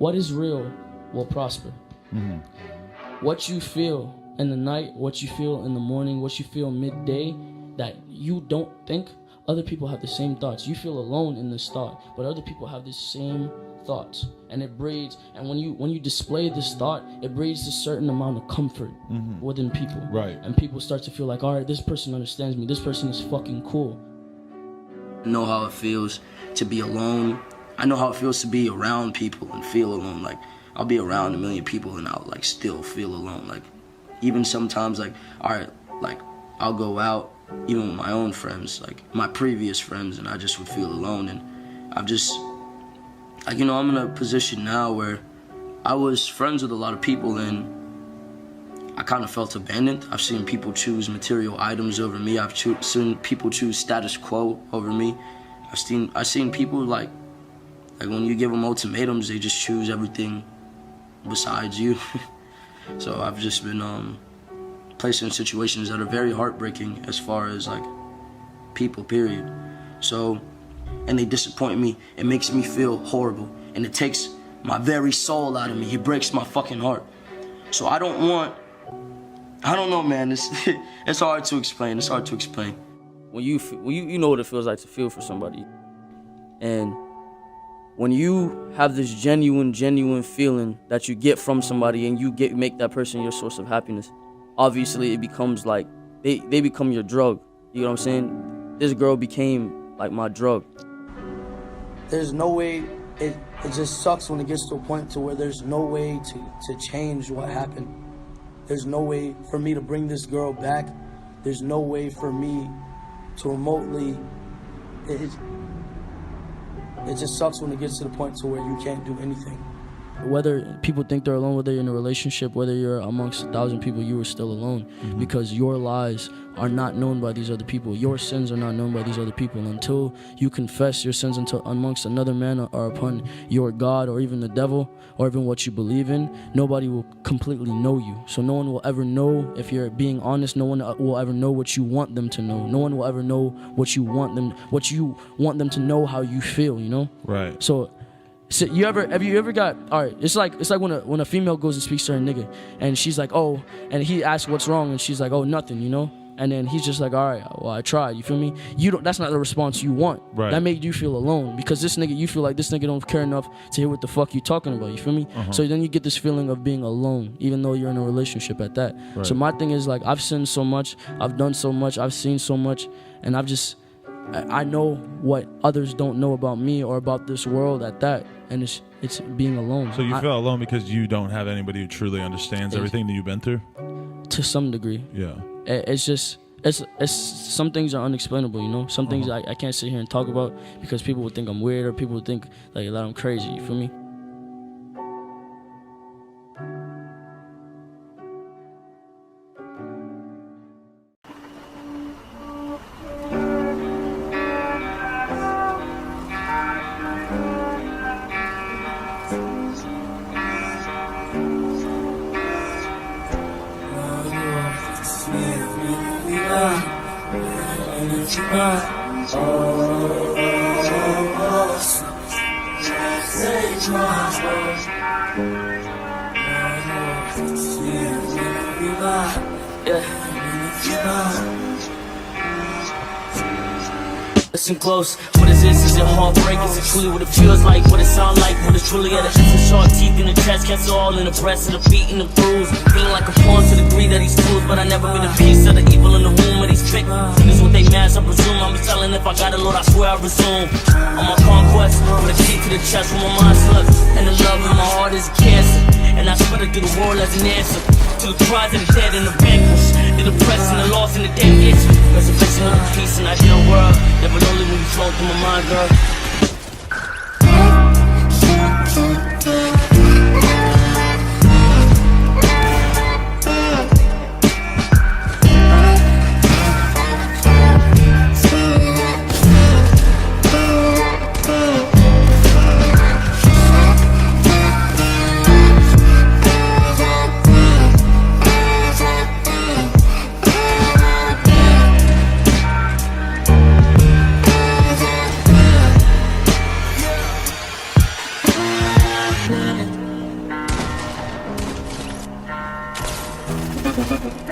what is real will prosper. What you feel in the night, what you feel in the morning, what you feel midday, that you don't think, other people have the same thoughts. You feel alone in this thought, but other people have the same thoughts, and it breeds. And when you display this thought, it breeds a certain amount of comfort within people. Right. And people start to feel like, all right, this person understands me. This person is fucking cool. I know how it feels to be alone. I know how it feels to be around people and feel alone. Like, I'll be around a million people and I'll like still feel alone. Like, even sometimes, like, all right, like I'll go out even with my own friends, like my previous friends, and I just would feel alone. And I've just, like, you know, I'm in a position now where I was friends with a lot of people and I kind of felt abandoned. I've seen people choose material items over me. I've seen people choose status quo over me. I've seen people like when you give them ultimatums, they just choose everything besides you. So I've just been placed in situations that are very heartbreaking as far as like people, period. So, and they disappoint me. It makes me feel horrible, and it takes my very soul out of me. It breaks my fucking heart. So I don't know, man. It's hard to explain. It's hard to explain. When you know what it feels like to feel for somebody, and when you have this genuine feeling that you get from somebody, and you make that person your source of happiness, obviously it becomes like they become your drug. You know what I'm saying? This girl became like my drug. There's no way. It just sucks when it gets to a point to where there's no way to change what happened. There's no way for me to bring this girl back. There's no way for me to remotely. It just sucks when it gets to the point to where you can't do anything. Whether people think they're alone, whether you're in a relationship, whether you're amongst 1,000 people, you are still alone, because your lies are not known by these other people. Your sins are not known by these other people. Until you confess your sins amongst another man or upon your God or even the devil or even what you believe in, nobody will completely know you. So no one will ever know if you're being honest. No one will ever know what you want them to know. No one will ever know what you want them to know, how you feel, you know? Right. So have you ever got, all right, it's like when a female goes and speaks to her nigga and she's like, oh, and he asks what's wrong and she's like, oh, nothing, you know? And then he's just like, all right, well, I tried, you feel me? That's not the response you want. Right. That made you feel alone, because you feel like this nigga don't care enough to hear what the fuck you talking about, you feel me? So then you get this feeling of being alone, even though you're in a relationship at that. Right. So my thing is, like, I've sinned so much, I've done so much, I've seen so much, and I know what others don't know about me or about this world at that, and it's being alone. So you feel alone because you don't have anybody who truly understands everything that you've been through? To some degree. Yeah. It's just, it's some things are unexplainable, you know? Some things I can't sit here and talk about because people would think I'm weird, or people would think like that I'm crazy, you feel me? Listen close, what is this? Is it heartbreak? Is it truly what it feels like? What it sound like? What it's truly at? It's sharp teeth in the chest, cats all in the breast, and the beat and the bruise. Feeling like a pawn to the greed of these fools, but I never been a piece of the evil in the womb of these fake. Niggas with they mask, I presume. I'm telling if I got a load, I swear I resume. On my conquest, with a key to the chest where my mind slips, and the love in my heart is cancer. And I spread it through the world as an answer to the cries of the dead and the vanquished, the depressed and the lost and the dead itch. Reservation of the peace and ideal world. Never lonely when you flow through my mind, girl. Can't